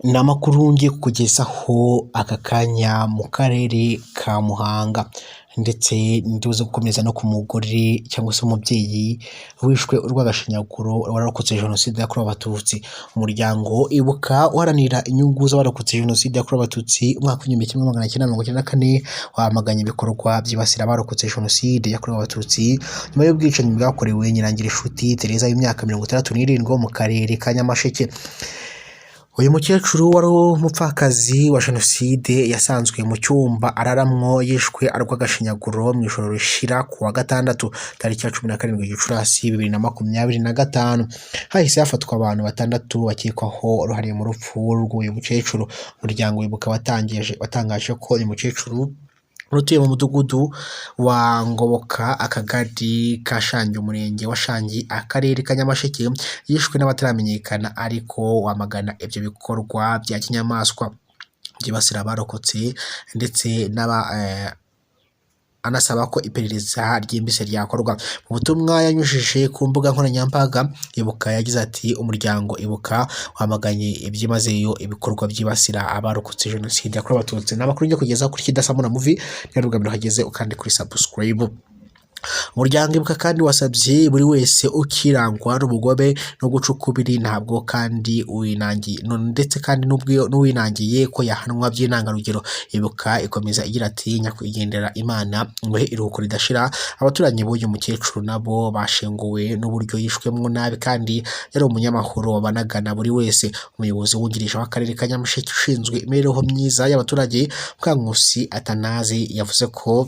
Ni amakuru ngiye kukugezaho aka kanya mu karere ka Muhanga ndetse ndibuze gukomeza no ku mugore cyangwa se umubyeyi wishwe urw'agashinyaguro warokotse Jenoside yakorewe Abatutsi. Umuryango Ibuka uharanira inyungu z'abarokotse Jenoside yakorewe Abatutsi umwaka w'igihumbi kimwe magana cyenda mirongo icyenda na kane wamaganye ibikorwa byibasira abarokotse Jenoside yakorewe Abatutsi nyuma y'ubwicanyi bwakorewe Nyirangirinshuti Tereza y'imyaka 67 wo mu karere ka Nyamasheke. Uyu mukecuru wari umupfakazi wa Jenoside yasanzwe mu cyumba araramwo yishwe arw'agashinyaguro mu ijoro rishira ku wa gatandatu tariki ya 17 Gicurasi 2025. Hahise hafatwa abantu batandatu bakekwaho uruhare mu rupfu rw'uyu mukecuru. Umuryango Wibuka watangaje ko uyu mukecuru utuye mu mudugudu wa Ngoboka akagari ka Shangi umurenge wa Shangi akarere ka Nyamasheke yishwe n'abataramenyekana, ariko wamagana ibyo bikorwa bya kinyamaswa byibasira abarokotse ndetse anasaba ko iperereza ryimbitse ryakorwa. Mu butumwa yanyujije ku mbuga nkoranyambaga, Ibuka yagize ati umuryango Ibuka wamaganye ibyimazeyo ibikorwa byibasira abarokotse Jenoside yakorewe Abatutsi. N'amakuru njye kugeza kuri Kidasamuna Movie nyarugamiro hageze ukandi kuri subscribe. Umuryango Ibuka kandi wasabye buri wese ukirangwa n'ubugome no gucukubiri ntabwo kandi ndetse kandi n'uwinangiye ko yahanwa by'intangarugero. Ibuka ikomeza igira ati nyakwigendera Imana muhe iruhuko ridashira. Abaturanyi b'uyu mukecuru nabo bashenguwe n'uburyo yishwemwo nabi kandi yari umunyamahoro wabanagana buri wese. Umuyobozi wungirije w'akarere ka Nyamasheke ushinzwe imibereho myiza y'abaturage Mukankusi Atanazi yavuze ko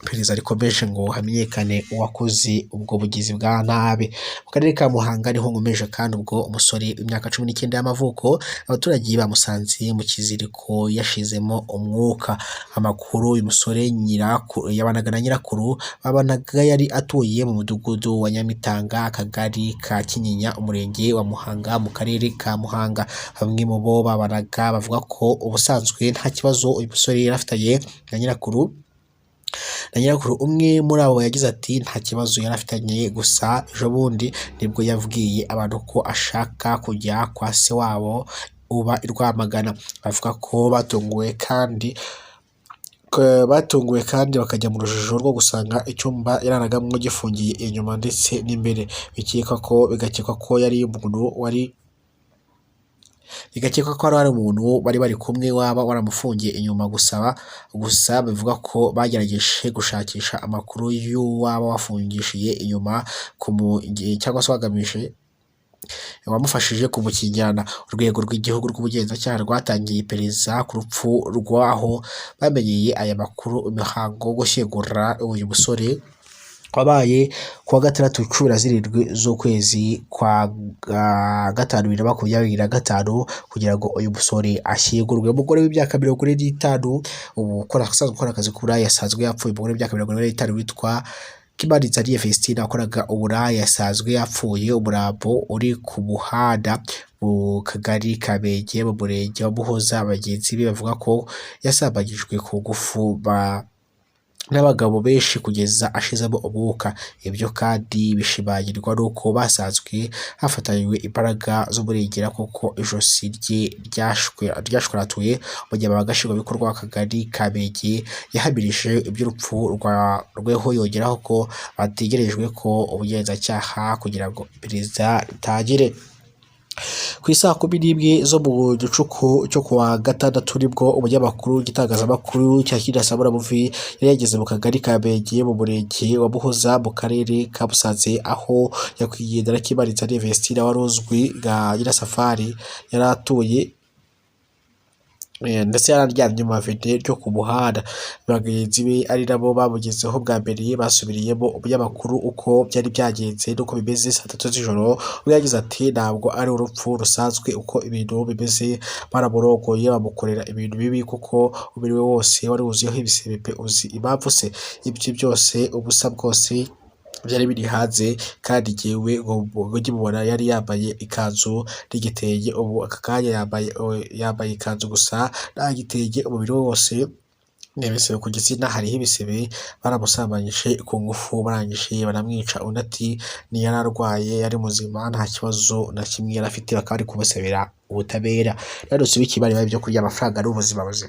iperereza rikomeje ngo hamenyekane uwakoze ubwo bugizi bwa nabi. Mu karere ka Muhanga niho nkomeje kandi ubwo umusore w'imyaka 19 y'amavuko abaturage bamusanze mu kiziriko yashizemo umwuka. Amakuru uyu musore yabanaga na nyirakuru babanaga yari atuye mu mudugudu wa Nyamitanga akagari ka Kinyinya umurenge wa Muhanga mu karere ka Muhanga. Bamwe mu bo babanaga bavuga ko ubusanzwe nta kibazo uyu musore yarafitanye na nyirakuru. Umwe muri abo yagize ati nta kibazo yarafitanye, gusa ejo bundi nibwo yabwiye abantu ko ashaka kujya kwa se wabo uba i Rwamagana. Bavuga ko batunguwe kandi bakajya mu rujijo rwo gusanga icyumba yararagamo gifungiye inyuma ndetse n'imbere. Bigakekwa ko hari umuntu bari kumwe waba waramufungiye inyuma. Gusa bivuga ko bagerageje gushakisha amakuru y'uwaba wafungishiye inyuma cyangwa se wagamije wamufashije kumukingirana. Urwego rw'igihugu rw'ubugenzacyaha rwatangiye iperereza ku rupfu rw'aho bamenyeye aya makuru. Imihango yo gushyingura uyu musore wabaye kuwa gatandatu 17 z'ukwezi kwa gatanu 2025 kugira ngo uyu musore ashyingurwe. Umugore w'imyaka 45 asanzwe ukora akazi k'uburaya yasanzwe yapfuye. Umugore w'imyaka 45 witwa Kimarizariye Festina wakoraga uburaya yasanzwe yapfuye. Umurambo uri ku muhanda mu kagari ka Benge mu murenge wa Muhoza. Bagenzi be bavuga ko yasambagijwe ku ngufu n'abagabo benshi kugeza ashizemo umwuka. Ibyo kandi bishimangirwa n'uko basanzwe hafatanywe imbaraga z'umurengera kuko ijosi rye ryashwaratuye. Umunyamabanga nshingwabikorwa w'akagari ka Benge yahamirije iby'urupfu rweho yongeraho ko bategerejwe ko ubugenzacyaha kugira ngo iperereza ritangire. Ku isaha 11 zo mu gicuku cyo kuwa gatandatu nibwo umunyamakuru w'igitangazamakuru cya Kidasamuna Movie yari yageze mu kagari ka Benge mu murenge wa Muhoza mu karere ka Musanze, aho nyakwigendera Kimarizariye Festina wari uzwi nka Nyirasafari yari atuye ndetse yararyamye mu mavide ryo ku muhanda. Bagenzi be ari nabo bamugezeho bwa mbere basubiriyemo umunyamakuru uko byari byagenze nuko bimeze saa 3 z'ijoro. Ubwo yagize ati ntabwo ari urupfu rusanzwe uko ibintu bimeze, baramurongoye bamukorera ibintu bibi kuko umubiri we wose wari wuzuyeho ibisebe. Uzi impamvu se? Ibyo byose ubusa bwose byari biri hanze kandi jyewe ngo mubona yari yambaye ikanzu n'igitenge. Ubu aka kanya yambaye ikanzu gusa nta gitenge, umubiri wose ibisebe ku gitsina, hariho ibisebe baramusambanyije ku ngufu barangije baramwica, undi ati ntiyari arwaye yari muzima nta kibazo na kimwe yari afite, bakaba bari kumusabira ubutabera. Rero dusubire ikibarimo ibyo kurya amafaranga ari ubuzima buzima.